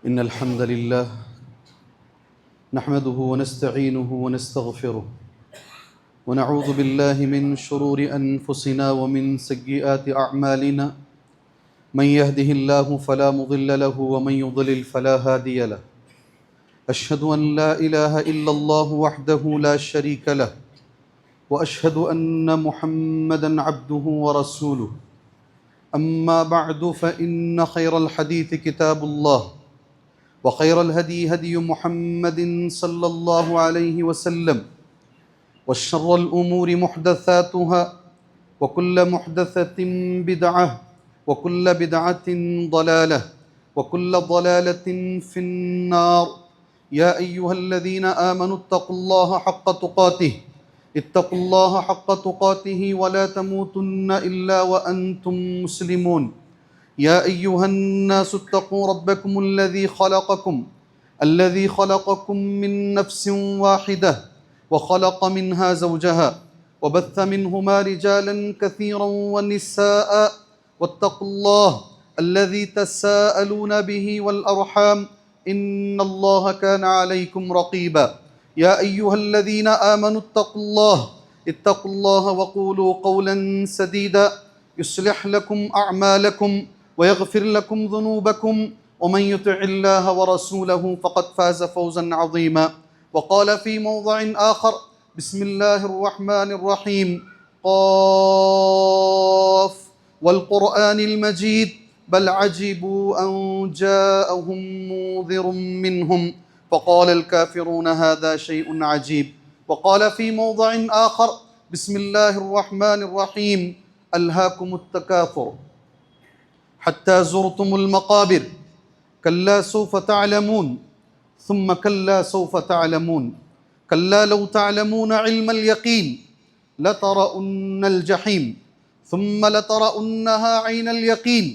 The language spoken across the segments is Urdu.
إن الحمد لله نحمده ونستعينه ونستغفره ونعوذ بالله من شرور أنفسنا ومن سيئات أعمالنا من يهده الله فلا مضل له ومن يضلل فلا هادي له أشهد أن لا إله إلا الله وحده لا شريك له وأشهد أن محمدًا عبده ورسوله أما بعد فإن خير الحديث كتاب الله وخير الهدي هدي محمد صلى الله عليه وسلم وشر الأمور محدثاتها وكل محدثة بدعة وكل بدعة ضلالة وكل ضلالة في النار يا أيها الذين آمنوا اتقوا الله حق تقاته اتقوا الله حق تقاته ولا تموتن إلا وأنتم مسلمون يا أيها الناس اتقوا ربكم الذي خلقكم من نفس واحدة وخلق منها زوجها وبث منهما رجالا كثيرا ونساء واتقوا الله الذي تساءلون به والأرحام إن الله كان عليكم رقيبا يا أيها الذين آمنوا اتقوا الله وقولوا قولا سديدا يصلح لكم أعمالكم ويغفر لكم ذنوبكم ومن يطع الله ورسوله فقد فاز فوزا عظيما وقال في موضع آخر بسم الله الرحمن الرحيم قاف والقرآن المجيد بل عجبوا أن جاءهم منذر منهم فقال الكافرون هذا شيء عجيب وقال في موضع آخر بسم الله الرحمن الرحيم ألهاكم التكاثر حتى زرتم المقابر كلا سوف تعلمون ثم كلا سوف تعلمون كلا لو تعلمون علم اليقين لترؤن الجحيم ثم لترؤنها عين اليقين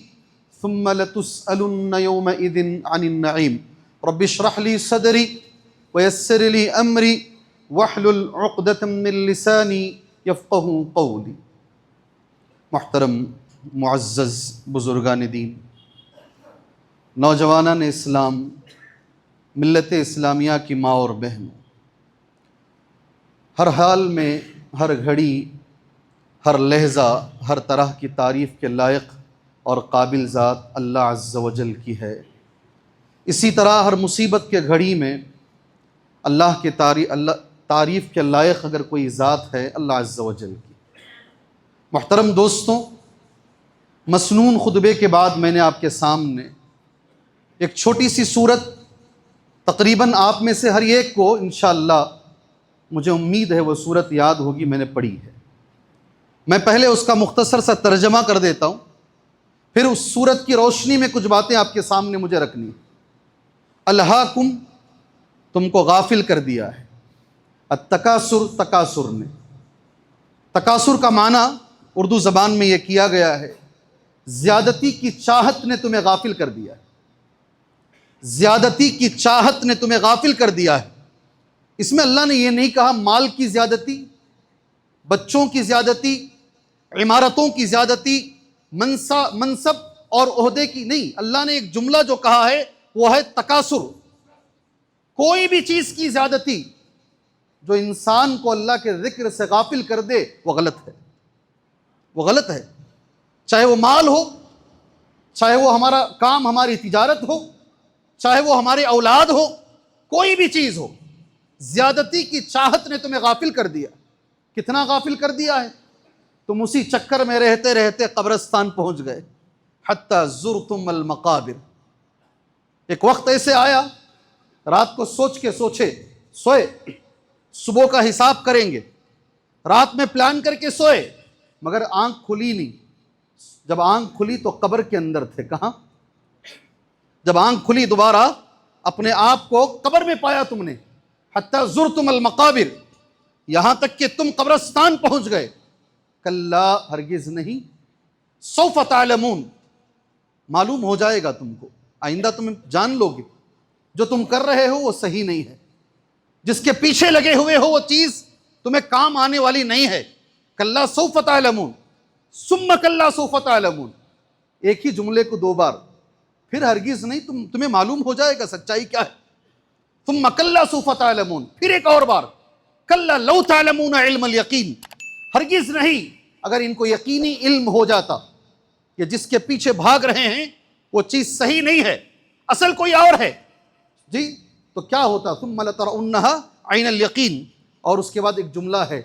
ثم لتسألن يومئذ عن النعيم رب اشرح لي صدري ويسر لي أمري واحلل عقدة من لساني يفقه قولي. محترم معزز بزرگان دین، نوجوانان اسلام، ملت اسلامیہ کی ماں اور بہنوں، ہر حال میں، ہر گھڑی، ہر لحظہ، ہر طرح کی تعریف کے لائق اور قابل ذات اللہ عز و جل کی ہے۔ اسی طرح ہر مصیبت کے گھڑی میں اللہ تعریف کے لائق اگر کوئی ذات ہے اللہ عز و جل کی۔ محترم دوستوں، مسنون خطبے کے بعد میں نے آپ کے سامنے ایک چھوٹی سی صورت، تقریباً آپ میں سے ہر ایک کو انشاءاللہ مجھے امید ہے وہ صورت یاد ہوگی، میں نے پڑھی ہے۔ میں پہلے اس کا مختصر سا ترجمہ کر دیتا ہوں، پھر اس صورت کی روشنی میں کچھ باتیں آپ کے سامنے مجھے رکھنی ہیں۔ الہاکم، تم کو غافل کر دیا ہے۔ التکاثر، تکاثر نے، تکاثر کا معنی اردو زبان میں یہ کیا گیا ہے زیادتی کی چاہت نے تمہیں غافل کر دیا ہے۔ زیادتی کی چاہت نے تمہیں غافل کر دیا ہے۔ اس میں اللہ نے یہ نہیں کہا مال کی زیادتی، بچوں کی زیادتی، عمارتوں کی زیادتی، منصب اور عہدے کی نہیں۔ اللہ نے ایک جملہ جو کہا ہے وہ ہے تکاثر۔ کوئی بھی چیز کی زیادتی جو انسان کو اللہ کے ذکر سے غافل کر دے وہ غلط ہے، وہ غلط ہے۔ چاہے وہ مال ہو، چاہے وہ ہمارا کام، ہماری تجارت ہو، چاہے وہ ہمارے اولاد ہو، کوئی بھی چیز ہو، زیادتی کی چاہت نے تمہیں غافل کر دیا۔ کتنا غافل کر دیا ہے؟ تم اسی چکر میں رہتے رہتے قبرستان پہنچ گئے۔ حتی زرتم المقابر، ایک وقت ایسے آیا رات کو سوچ کے سوئے صبح کا حساب کریں گے، رات میں پلان کر کے سوئے مگر آنکھ کھلی نہیں۔ جب آنکھ کھلی تو قبر کے اندر تھے۔ کہاں؟ جب آنکھ کھلی دوبارہ اپنے آپ کو قبر میں پایا تم نے۔ حتی زرتم المقابر، یہاں تک کہ تم قبرستان پہنچ گئے۔ کلا، ہرگز نہیں، سوف تعلمون، معلوم ہو جائے گا تم کو، آئندہ تم جان لو گے جو تم کر رہے ہو وہ صحیح نہیں ہے، جس کے پیچھے لگے ہوئے ہو وہ چیز تمہیں کام آنے والی نہیں ہے۔ کلا سوف تعلمون ثم کلا سوف تعلمون، ایک ہی جملے کو دو بار پھر ہرگز نہیں تمہیں معلوم ہو جائے گا سچائی کیا ہے. ثم کلا سوف تعلمون، پھر ایک اور بار کلا لو تعلمون علم الیقین، ہرگز نہیں اگر ان کو یقینی علم ہو جاتا کہ جس کے پیچھے بھاگ رہے ہیں وہ چیز صحیح نہیں ہے، اصل کوئی اور ہے جی، تو کیا ہوتا. ثم لترونھا عین الیقین، اور اس کے بعد ایک جملہ ہے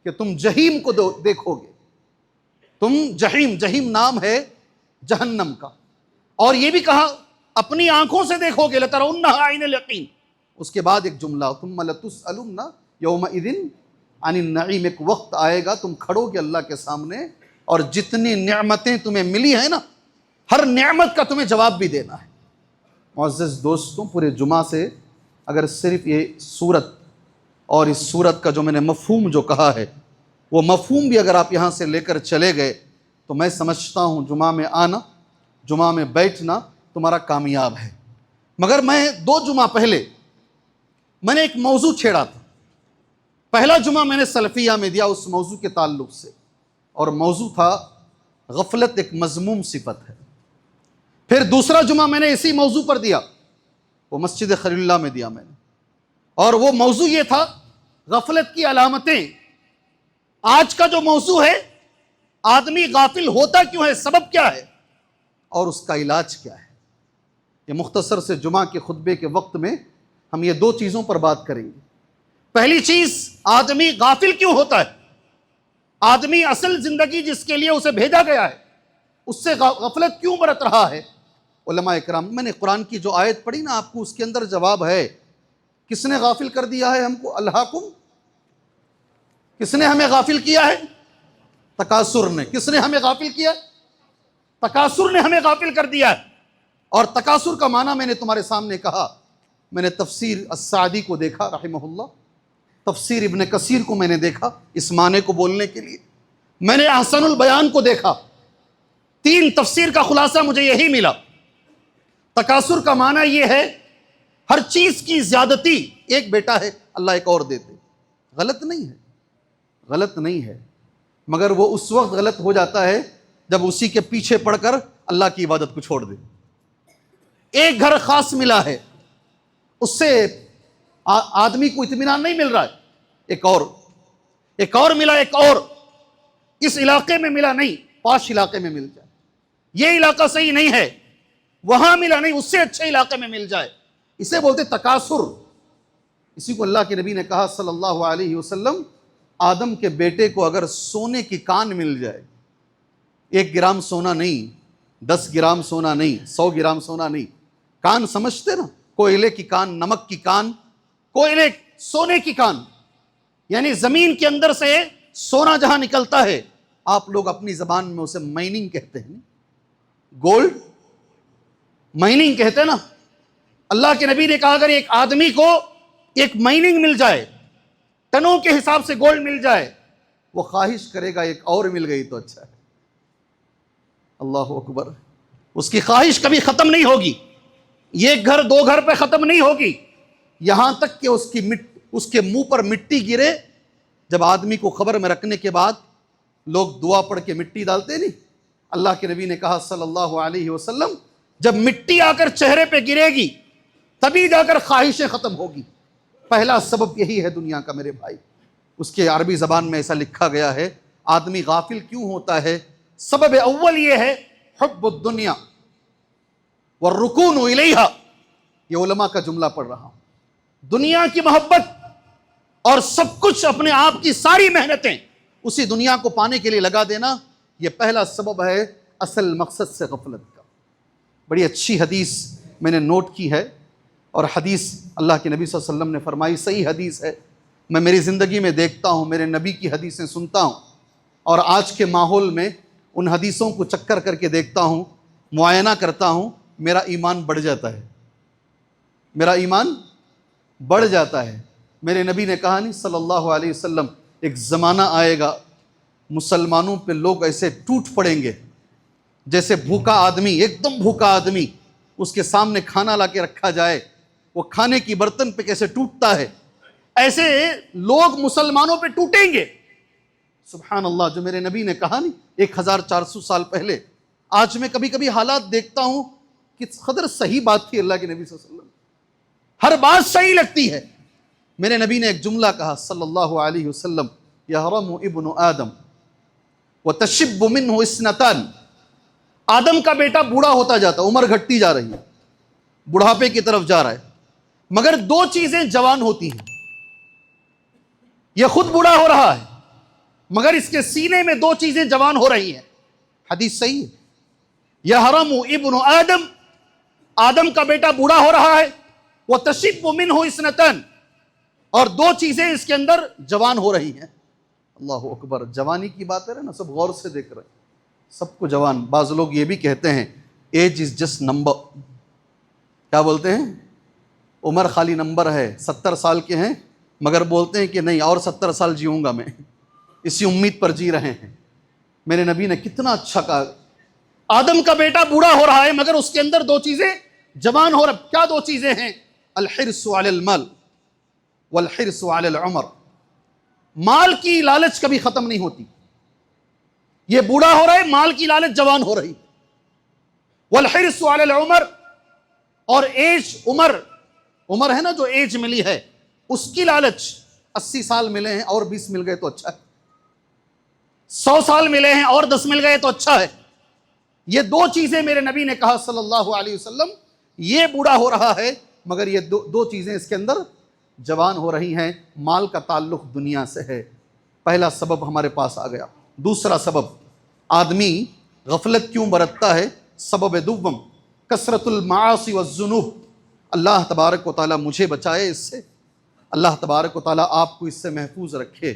کہ تم جہیم کو دیکھو گے. تم جہیم نام ہے جہنم کا، اور یہ بھی کہا اپنی آنکھوں سے دیکھو گے، لترونھا عین الیقین. اس کے بعد ایک جملہ ثم لتسألن یومئذ عن النعیم، ایک وقت آئے گا تم کھڑو گے اللہ کے سامنے اور جتنی نعمتیں تمہیں ملی ہیں نا، ہر نعمت کا تمہیں جواب بھی دینا ہے. معزز دوستوں، پورے جمعہ سے اگر صرف یہ صورت اور اس صورت کا جو میں نے مفہوم جو کہا ہے وہ مفہوم بھی اگر آپ یہاں سے لے کر چلے گئے تو میں سمجھتا ہوں جمعہ میں آنا، جمعہ میں بیٹھنا تمہارا کامیاب ہے. مگر میں 2 جمعہ پہلے میں نے ایک موضوع چھیڑا تھا. پہلا جمعہ میں نے سلفیہ میں دیا اس موضوع کے تعلق سے، اور موضوع تھا غفلت ایک مذموم صفت ہے. پھر دوسرا جمعہ میں نے اسی موضوع پر دیا، وہ مسجد خلیل اللہ میں دیا میں نے، اور وہ موضوع یہ تھا غفلت کی علامتیں. آج کا جو موضوع ہے آدمی غافل ہوتا کیوں ہے، سبب کیا ہے اور اس کا علاج کیا ہے. یہ مختصر سے جمعہ کے خطبے کے وقت میں ہم یہ 2 چیزوں پر بات کریں گے. پہلی چیز، آدمی غافل کیوں ہوتا ہے، آدمی اصل زندگی جس کے لیے اسے بھیجا گیا ہے اس سے غفلت کیوں برت رہا ہے. علماء اکرام، میں نے قرآن کی جو آیت پڑھی نا آپ کو، اس کے اندر جواب ہے. کس نے غافل کر دیا ہے ہم کو؟ الہاکم، کس نے ہمیں غافل کیا ہے؟ تکاثر نے. کس نے ہمیں غافل کیا؟ تکاثر نے ہمیں غافل کر دیا ہے. اور تکاثر کا معنی میں نے تمہارے سامنے کہا. میں نے تفسیر السعدی کو دیکھا رحمہ اللہ، تفسیر ابن کثیر کو میں نے دیکھا اس معنی کو بولنے کے لیے، میں نے احسن البیان کو دیکھا. 3 تفسیر کا خلاصہ مجھے یہی ملا. تکاثر کا معنی یہ ہے ہر چیز کی زیادتی. ایک بیٹا ہے اللہ ایک اور دیتے، غلط نہیں ہے، غلط نہیں ہے، مگر وہ اس وقت غلط ہو جاتا ہے جب اسی کے پیچھے پڑ کر اللہ کی عبادت کو چھوڑ دے. ایک گھر خاص ملا ہے، اس سے آدمی کو اطمینان نہیں مل رہا ہے، ایک اور ملا، ایک اور اس علاقے میں ملا نہیں، پاش علاقے میں مل جائے. یہ علاقہ صحیح نہیں ہے، وہاں ملا نہیں، اس سے اچھے علاقے میں مل جائے. اسے بولتے تکاثر. اسی کو اللہ کے نبی نے کہا صلی اللہ علیہ وسلم، آدم کے بیٹے کو اگر سونے کی کان مل جائے، 1 گرام سونا نہیں، 10 گرام سونا نہیں، 100 گرام سونا نہیں، کان سمجھتے نا، کوئلے کی کان، نمک کی کان، کوئلے سونے کی کان، یعنی زمین کے اندر سے سونا جہاں نکلتا ہے، آپ لوگ اپنی زبان میں اسے مائننگ کہتے ہیں، گولڈ مائننگ کہتے ہیں نا. اللہ کے نبی نے کہا اگر ایک آدمی کو ایک مائننگ مل جائے، ٹنوں کے حساب سے گولڈ مل جائے، وہ خواہش کرے گا ایک اور مل گئی تو اچھا ہے. اللہ اکبر. اس کی خواہش کبھی ختم نہیں ہوگی، یہ گھر 2 گھر پہ ختم نہیں ہوگی، یہاں تک کہ اس کے منہ پر مٹی گرے. جب آدمی کو خبر میں رکھنے کے بعد لوگ دعا پڑھ کے مٹی ڈالتے نہیں، اللہ کے نبی نے کہا صلی اللہ علیہ وسلم جب مٹی آ کر چہرے پہ گرے گی تبھی جا کر خواہشیں ختم ہوگی. پہلا سبب یہی ہے دنیا کا میرے بھائی. اس کے عربی زبان میں ایسا لکھا گیا ہے آدمی غافل کیوں ہوتا ہے، سبب اول یہ ہے حب الدنیا والرکون الیہا. یہ علماء کا جملہ پڑھ رہا ہوں. دنیا کی محبت اور سب کچھ، اپنے آپ کی ساری محنتیں اسی دنیا کو پانے کے لیے لگا دینا، یہ پہلا سبب ہے اصل مقصد سے غفلت کا. بڑی اچھی حدیث میں نے نوٹ کی ہے، اور حدیث اللہ کے نبی صلی اللہ علیہ وسلم نے فرمائی، صحیح حدیث ہے. میں میری زندگی میں دیکھتا ہوں، میرے نبی کی حدیثیں سنتا ہوں، اور آج کے ماحول میں ان حدیثوں کو چکر کر کے دیکھتا ہوں، معائنہ کرتا ہوں، میرا ایمان بڑھ جاتا ہے، میرا ایمان بڑھ جاتا ہے. میرے نبی نے کہا نہیں صلی اللہ علیہ وسلم، ایک زمانہ آئے گا مسلمانوں پہ لوگ ایسے ٹوٹ پڑیں گے جیسے بھوکا آدمی، ایک دم بھوکا آدمی، اس کے سامنے کھانا لا کے رکھا جائے، وہ کھانے کی برتن پہ کیسے ٹوٹتا ہے، ایسے لوگ مسلمانوں پہ ٹوٹیں گے. سبحان اللہ. جو میرے نبی نے کہا نہیں 1400 سال پہلے. آج میں کبھی کبھی حالات دیکھتا ہوں کس قدر صحیح بات تھی اللہ کے نبی صلی اللہ علیہ وسلم، ہر بات صحیح لگتی ہے۔ میرے نبی نے ایک جملہ کہا صلی اللہ علیہ وسلم، یحرم ابن آدم وتشب منہ اثنتان، آدم کا بیٹا بوڑھا ہوتا جاتا، عمر گھٹتی جا رہی ہے، بڑھاپے کی طرف جا رہا ہے، مگر دو چیزیں جوان ہوتی ہیں۔ یہ خود بوڑھا ہو رہا ہے مگر اس کے سینے میں دو چیزیں جوان ہو رہی ہیں۔ حدیث صحیح ہے، یحرم ابن آدم، آدم کا بیٹا بوڑھا ہو رہا ہے، وتشب منہ اثنتان، اور دو چیزیں اس کے اندر جوان ہو رہی ہیں۔ اللہ اکبر، جوانی کی بات ہے نا، سب غور سے دیکھ رہے ہیں، سب کو جوان۔ بعض لوگ یہ بھی کہتے ہیں ایج از جسٹ نمبر، کیا بولتے ہیں؟ عمر خالی نمبر ہے، 70 سال کے ہیں مگر بولتے ہیں کہ نہیں اور 70 سال جیوں گا میں، اسی امید پر جی رہے ہیں۔ میرے نبی نے کتنا اچھا کہا، آدم کا بیٹا بوڑھا ہو رہا ہے مگر اس کے اندر دو چیزیں جوان ہو رہا۔ کیا دو چیزیں ہیں؟ الحرص علی المال والحرص علی العمر، مال کی لالچ کبھی ختم نہیں ہوتی، یہ بوڑھا ہو رہا ہے مال کی لالچ جوان ہو رہی، والحرص علی العمر، اور ایج، عمر ہے نا جو ایج ملی ہے اس کی لالچ، 80 سال ملے ہیں اور 20 مل گئے تو اچھا ہے، 100 سال ملے ہیں اور 10 مل گئے تو اچھا ہے۔ یہ دو چیزیں میرے نبی نے کہا صلی اللہ علیہ وسلم، یہ بوڑھا ہو رہا ہے مگر یہ دو چیزیں اس کے اندر جوان ہو رہی ہیں۔ مال کا تعلق دنیا سے ہے، پہلا سبب ہمارے پاس آ گیا۔ دوسرا سبب، آدمی غفلت کیوں برتتا ہے؟ سبب دوم، کثرت المعاصی والذنوب۔ اللہ تبارک و تعالیٰ مجھے بچائے اس سے، اللہ تبارک و تعالیٰ آپ کو اس سے محفوظ رکھے۔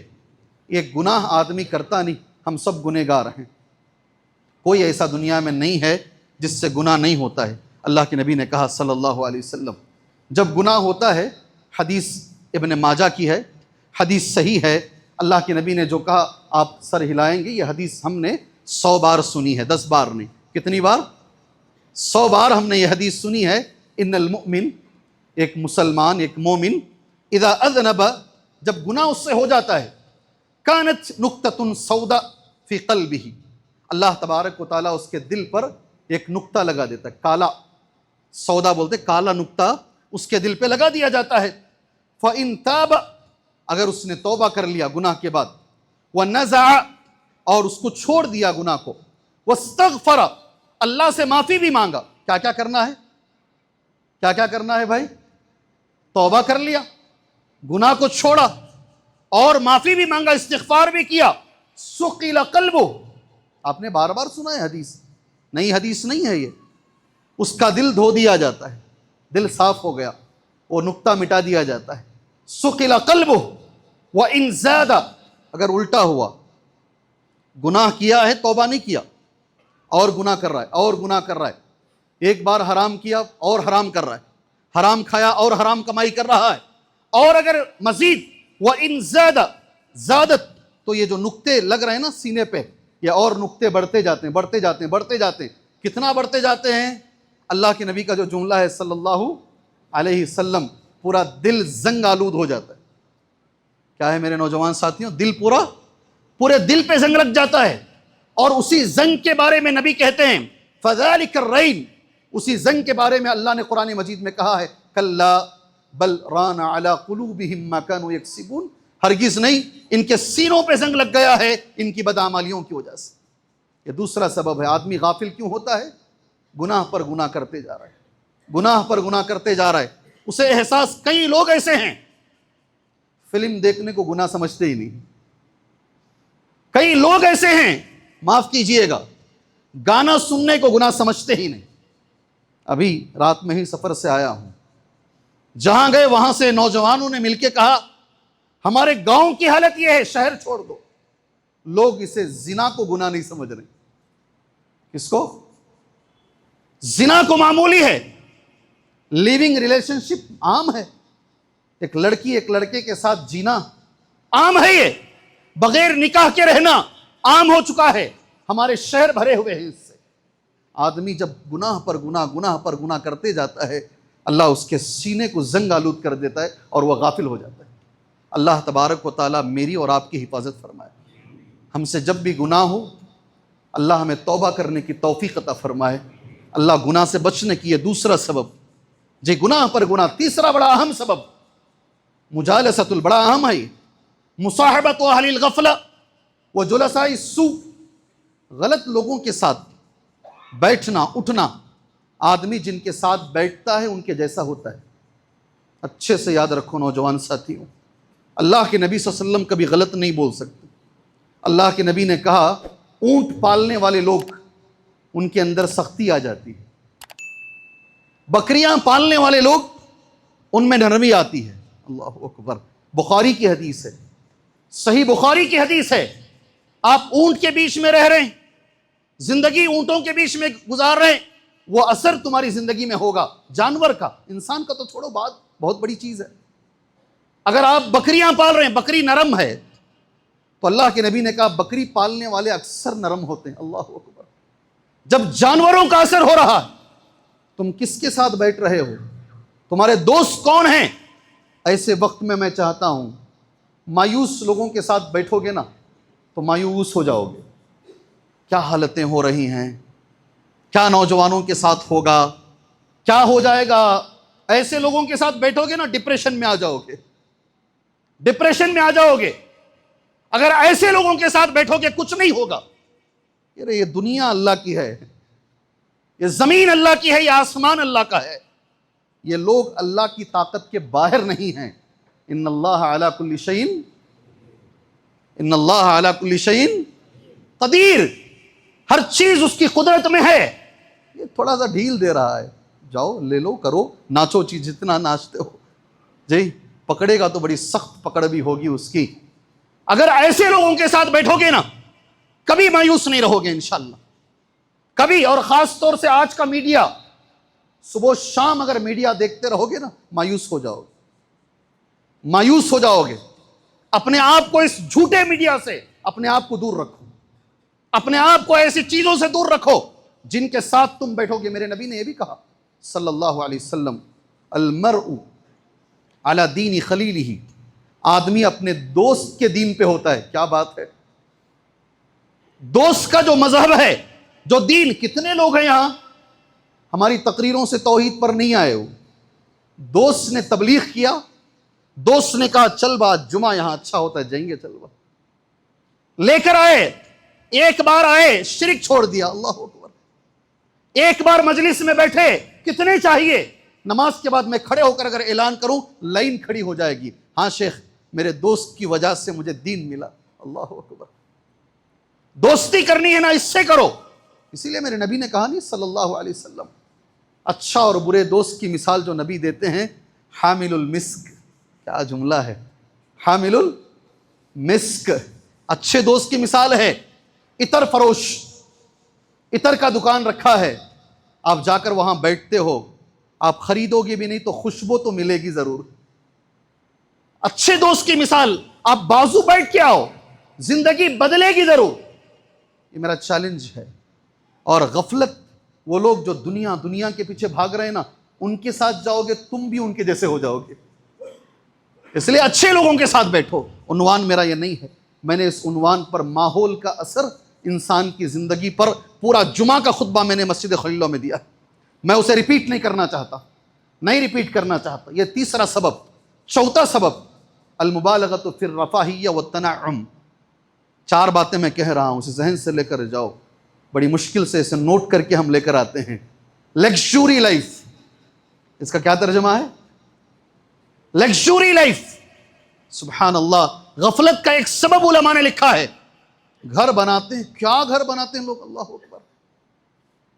ایک گناہ آدمی کرتا نہیں، ہم سب گنہگار ہیں، کوئی ایسا دنیا میں نہیں ہے جس سے گناہ نہیں ہوتا ہے۔ اللہ کے نبی نے کہا صلی اللہ علیہ وسلم، جب گناہ ہوتا ہے، حدیث ابن ماجہ کی ہے، حدیث صحیح ہے، اللہ کے نبی نے جو کہا آپ سر ہلائیں گے، یہ حدیث ہم نے 100 بار سنی ہے، 10 بار نہیں، کتنی بار؟ 100 بار ہم نے یہ حدیث سنی ہے۔ ان المؤمن، ایک مسلمان، ایک مومن، اذا اذنب، جب گناہ اس سے ہو جاتا ہے، کانت نقطۃ سوداء فی قلبہ، اللہ تبارک و تعالیٰ اس کے دل پر ایک نقطہ لگا دیتا ہے، کالا، سودا بولتے کالا نقطہ اس کے دل پہ لگا دیا جاتا ہے۔ فَإِن تَابَ، اگر اس نے توبہ کر لیا گناہ کے بعد، وَنَزَعَ، اور اس کو چھوڑ دیا گناہ کو، وَاسْتَغْفَرَ، اللہ سے معافی بھی مانگا۔ کیا کیا کرنا ہے؟ کیا کیا کرنا ہے بھائی؟ توبہ کر لیا، گناہ کو چھوڑا اور معافی بھی مانگا، استغفار بھی کیا، سُقِلَ قَلْبُهُ، آپ نے بار بار سنا ہے حدیث، نئی حدیث نہیں ہے یہ، اس کا دل دھو دیا جاتا ہے، دل صاف ہو گیا، وہ نقطہ مٹا دیا جاتا ہے۔ سُقِلَ قَلْبُهُ وَإِن زَادَ، اگر الٹا ہوا، گناہ کیا ہے، توبہ نہیں کیا، اور گناہ کر رہا ہے، اور گناہ کر رہا ہے، ایک بار حرام کیا اور حرام کر رہا ہے، حرام کھایا اور حرام کمائی کر رہا ہے، اور اگر مزید وَإِن زَادَ، زادت، تو یہ جو نقطے لگ رہے ہیں نا سینے پہ، یہ اور نقطے بڑھتے جاتے ہیں، بڑھتے جاتے ہیں، بڑھتے جاتے ہیں۔ کتنا بڑھتے جاتے ہیں؟ اللہ کے نبی کا جو جملہ ہے صلی اللہ علیہ وسلم، پورا دل زنگ آلود ہو جاتا ہے۔ کیا ہے میرے نوجوان ساتھیوں؟ دل پورے دل پہ زنگ لگ جاتا ہے، اور اسی زنگ کے بارے میں نبی کہتے ہیں فَذَلِكَ الرَّيْنُ، اسی زنگ کے بارے میں اللہ نے قرآن مجید میں کہا ہے کَلَّا بَلْ رَانَ عَلَىٰ قُلُوبِهِم مَّا كَانُوا يَكْسِبُونَ، ہرگز نہیں، ان کے سینوں پہ زنگ لگ گیا ہے ان کی بدعمالیوں کی وجہ سے۔ یہ دوسرا سبب ہے۔ آدمی غافل کیوں ہوتا ہے؟ گناہ پر گناہ کرتے جا رہا ہے، گناہ پر گناہ کرتے جا رہا ہے، اسے احساس، کئی لوگ ایسے ہیں فلم دیکھنے کو گناہ سمجھتے ہی نہیں، کئی لوگ ایسے ہیں، معاف کیجئے گا، گانا سننے کو گناہ سمجھتے ہی نہیں۔ ابھی رات میں ہی سفر سے آیا ہوں، جہاں گئے وہاں سے نوجوانوں نے مل کے کہا ہمارے گاؤں کی حالت یہ ہے، شہر چھوڑ دو۔ لوگ اسے زنا کو گناہ نہیں سمجھ رہے۔ کس کو؟ زنا کو معمولی ہے، لیونگ ریلیشن شپ عام ہے، ایک لڑکی ایک لڑکے کے ساتھ جینا عام ہے، یہ بغیر نکاح کے رہنا عام ہو چکا ہے، ہمارے شہر بھرے ہوئے ہیں اس سے۔ آدمی جب گناہ پر گناہ کرتے جاتا ہے، اللہ اس کے سینے کو زنگ آلود کر دیتا ہے اور وہ غافل ہو جاتا ہے۔ اللہ تبارک و تعالیٰ میری اور آپ کی حفاظت فرمائے۔ ہم سے جب بھی گناہ ہو، اللہ ہمیں توبہ کرنے کی توفیق عطا فرمائے۔ اللہ گناہ سے بچنے کی یہ دوسرا سبب، جے گناہ پر گناہ تیسرا بڑا اہم سبب مجالست بڑا اہم ہے، مصاحبت اہل الغفلہ و جلساء السوء، غلط لوگوں کے ساتھ بیٹھنا اٹھنا۔ آدمی جن کے ساتھ بیٹھتا ہے ان کے جیسا ہوتا ہے۔ اچھے سے یاد رکھو نوجوان ساتھیوں، اللہ کے نبی صلی اللہ علیہ وسلم کبھی غلط نہیں بول سکتے۔ اللہ کے نبی نے کہا اونٹ پالنے والے لوگ ان کے اندر سختی آ جاتی ہے، بکریاں پالنے والے لوگ ان میں نرمی آتی ہے۔ اللہ اکبر، بخاری کی حدیث ہے، صحیح بخاری کی حدیث ہے۔ آپ اونٹ کے بیچ میں رہ رہے ہیں، زندگی اونٹوں کے بیچ میں گزار رہے ہیں، وہ اثر تمہاری زندگی میں ہوگا جانور کا، انسان کا تو چھوڑو، بات بہت بڑی چیز ہے۔ اگر آپ بکریاں پال رہے ہیں، بکری نرم ہے، تو اللہ کے نبی نے کہا بکری پالنے والے اکثر نرم ہوتے ہیں۔ اللہ اکبر، جب جانوروں کا اثر ہو رہا ہے، تم کس کے ساتھ بیٹھ رہے ہو؟ تمہارے دوست کون ہیں؟ ایسے وقت میں چاہتا ہوں مایوس لوگوں کے ساتھ بیٹھو گے نا تو مایوس ہو جاؤ گے۔ کیا حالتیں ہو رہی ہیں، کیا نوجوانوں کے ساتھ ہوگا، کیا ہو جائے گا؟ ایسے لوگوں کے ساتھ بیٹھو گے نا ڈپریشن میں آ جاؤ گے، ڈپریشن میں آ جاؤ گے۔ اگر ایسے لوگوں کے ساتھ بیٹھو گے کچھ نہیں ہوگا۔ یہ دنیا اللہ کی ہے، یہ زمین اللہ کی ہے، یہ آسمان اللہ کا ہے، یہ لوگ اللہ کی طاقت کے باہر نہیں ہیں۔ ان اللہ علی کل شیء، ان اللہ علی کل شیء قدیر، ہر چیز اس کی قدرت میں ہے۔ یہ تھوڑا سا ڈھیل دے رہا ہے، جاؤ لے لو کرو، ناچو چیز جتنا ناچتے ہو، جی پکڑے گا تو بڑی سخت پکڑ بھی ہوگی اس کی۔ اگر ایسے لوگوں کے ساتھ بیٹھو گے نا کبھی مایوس نہیں رہو گے انشاءاللہ، کبھی۔ اور خاص طور سے آج کا میڈیا، صبح و شام اگر میڈیا دیکھتے رہو گے نا مایوس ہو جاؤ گے، مایوس ہو جاؤ گے۔ اپنے آپ کو اس جھوٹے میڈیا سے اپنے آپ کو دور رکھو، اپنے آپ کو ایسی چیزوں سے دور رکھو جن کے ساتھ تم بیٹھو گے۔ میرے نبی نے یہ بھی کہا صلی اللہ علیہ وسلم، المرء علی دین خلیلہ، آدمی اپنے دوست کے دین پہ ہوتا ہے۔ کیا بات ہے، دوست کا جو مذہب ہے، جو دین۔ کتنے لوگ ہیں یہاں ہماری تقریروں سے توحید پر نہیں آئے ہو؟ دوست نے تبلیغ کیا، دوست نے کہا چل بات جمعہ یہاں اچھا ہوتا ہے، جائیں گے، چل بات لے کر آئے، ایک بار آئے شرک چھوڑ دیا۔ اللہ اکبر، ایک بار مجلس میں بیٹھے، کتنے چاہیے؟ نماز کے بعد میں کھڑے ہو کر اگر اعلان کروں لائن کھڑی ہو جائے گی، ہاں شیخ میرے دوست کی وجہ سے مجھے دین ملا۔ اللہ اکبر، دوستی کرنی ہے نا اس سے کرو۔ اسی لیے میرے نبی نے کہا نہیں صلی اللہ علیہ وسلم، اچھا اور برے دوست کی مثال جو نبی دیتے ہیں، حامل المسک، کیا جملہ ہے، حامل المسک، اچھے دوست کی مثال ہے عطر فروش، عطر کا دکان رکھا ہے، آپ جا کر وہاں بیٹھتے ہو، آپ خریدو گے بھی نہیں تو خوشبو تو ملے گی ضرور۔ اچھے دوست کی مثال، آپ بازو بیٹھ کے آؤ، زندگی بدلے گی ضرور۔ یہ میرا چیلنج ہے۔ اور غفلت، وہ لوگ جو دنیا کے پیچھے بھاگ رہے ہیں نا، ان کے ساتھ جاؤ گے تم بھی ان کے جیسے ہو جاؤ گے۔ اس لیے اچھے لوگوں کے ساتھ بیٹھو۔ عنوان میرا یہ نہیں ہے، میں نے اس عنوان پر ماحول کا اثر انسان کی زندگی پر پورا جمعہ کا خطبہ میں نے مسجد خلیلہ میں دیا، میں اسے ریپیٹ نہیں کرنا چاہتا، نہیں ریپیٹ کرنا چاہتا۔ یہ تیسرا سبب۔ چوتھا سبب المبالغۃ فی الرفاہیہ والتنعم۔ چار باتیں میں کہہ رہا ہوں، اسے ذہن سے لے کر جاؤ، بڑی مشکل سے اسے نوٹ کر کے ہم لے کر آتے ہیں۔ لگژوری لائف، اس کا کیا ترجمہ ہے؟ لگژوری لائف۔ سبحان اللہ، غفلت کا ایک سبب علماء نے لکھا ہے۔ گھر بناتے ہیں، کیا گھر بناتے ہیں لوگ، اللہ اکبر،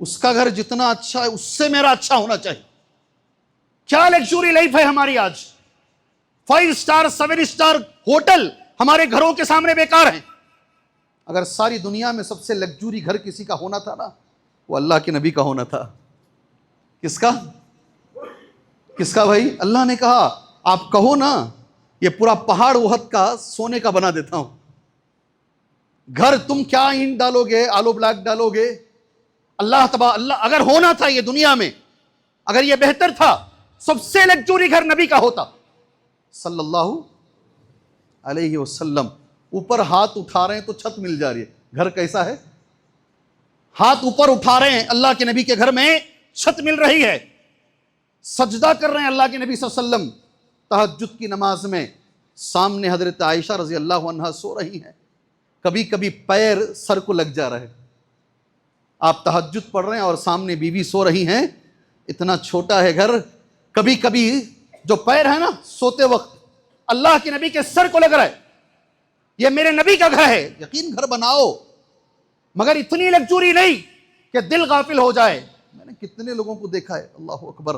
اس کا گھر جتنا اچھا ہے اس سے میرا اچھا ہونا چاہیے۔ کیا لگژوری لائف ہے ہماری آج، 5 سٹار 7 سٹار ہوٹل ہمارے گھروں کے سامنے بیکار ہیں۔ اگر ساری دنیا میں سب سے لگژوری گھر کسی کا ہونا تھا نا، وہ اللہ کے نبی کا ہونا تھا۔ کس کا؟ کس کا بھائی؟ اللہ نے کہا آپ کہو نا یہ پورا پہاڑ احد کا سونے کا بنا دیتا ہوں۔ گھر تم کیا اینٹ ڈالو گے، آلو بلاک ڈالو گے، اللہ اگر ہونا تھا یہ دنیا میں، اگر یہ بہتر تھا، سب سے لگژوری گھر نبی کا ہوتا صلی اللہ علیہ وسلم۔ اوپر ہاتھ اٹھا رہے ہیں تو چھت مل جا رہی ہے، گھر کیسا ہے؟ ہاتھ اوپر اٹھا رہے ہیں اللہ کے نبی کے گھر میں چھت مل رہی ہے، سجدہ کر رہے ہیں اللہ کے نبی صلی اللہ علیہ وسلم تہجد کی نماز میں، سامنے حضرت عائشہ رضی اللہ عنہا سو رہی ہیں، کبھی کبھی پیر سر کو لگ جا رہا ہے، آپ تہجد پڑھ رہے ہیں اور سامنے بیوی سو رہی ہیں، اتنا چھوٹا ہے گھر، کبھی کبھی جو پیر ہے نا سوتے وقت اللہ کے نبی کے سر کو لگ رہا ہے، یہ میرے نبی کا گھر ہے، یقین گھر بناؤ، مگر اتنی لگزوری نہیں کہ دل غافل ہو جائے۔ میں نے کتنے لوگوں کو دیکھا ہے، اللہ اکبر،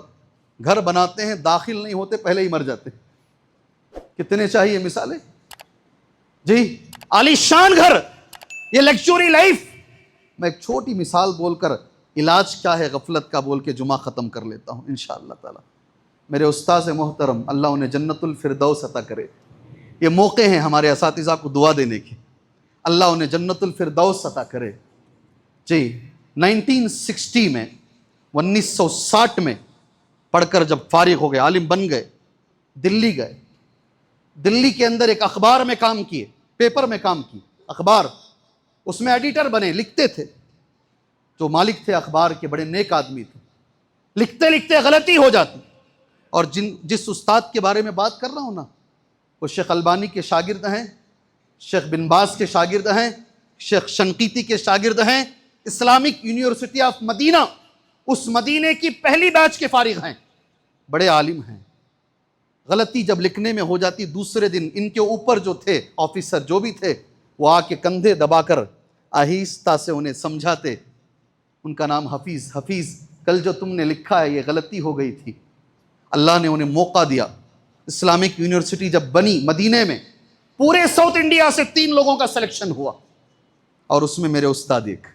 گھر بناتے ہیں داخل نہیں ہوتے پہلے ہی مر جاتے، کتنے چاہیے مثالیں جی، عالی شان گھر، یہ لگزوری لائف۔ میں ایک چھوٹی مثال بول کر علاج کیا ہے غفلت کا بول کے جمعہ ختم کر لیتا ہوں انشاءاللہ تعالی۔ میرے استاذ محترم، اللہ انہیں جنت الفردوس عطا کرے، یہ موقع ہیں ہمارے اساتذہ کو دعا دینے کے، اللہ انہیں جنت الفردوس عطا کرے جی۔ 1960 میں 1960 میں پڑھ کر جب فارغ ہو گئے، عالم بن گئے، دلی گئے، دلی کے اندر ایک اخبار میں کام کیے، پیپر میں کام کی، اخبار، اس میں ایڈیٹر بنے، لکھتے تھے، جو مالک تھے اخبار کے بڑے نیک آدمی تھے، لکھتے لکھتے غلطی ہو جاتی، اور جس استاد کے بارے میں بات کر رہا ہوں نا، وہ شیخ البانی کے شاگرد ہیں، شیخ بن باز کے شاگرد ہیں، شیخ شنقیطی کے شاگرد ہیں، اسلامک یونیورسٹی آف مدینہ، اس مدینے کی پہلی بیچ کے فارغ ہیں، بڑے عالم ہیں۔ غلطی جب لکھنے میں ہو جاتی، دوسرے دن ان کے اوپر جو تھے آفیسر جو بھی تھے، وہ آ کے کندھے دبا کر آہستہ سے انہیں سمجھاتے، ان کا نام حفیظ، حفیظ کل جو تم نے لکھا ہے یہ غلطی ہو گئی تھی۔ اللہ نے انہیں موقع دیا، اسلامک یونیورسٹی جب بنی مدینے میں، پورے ساؤتھ انڈیا سے 3 لوگوں کا سلیکشن ہوا، اور اس میں میرے استاد ایک،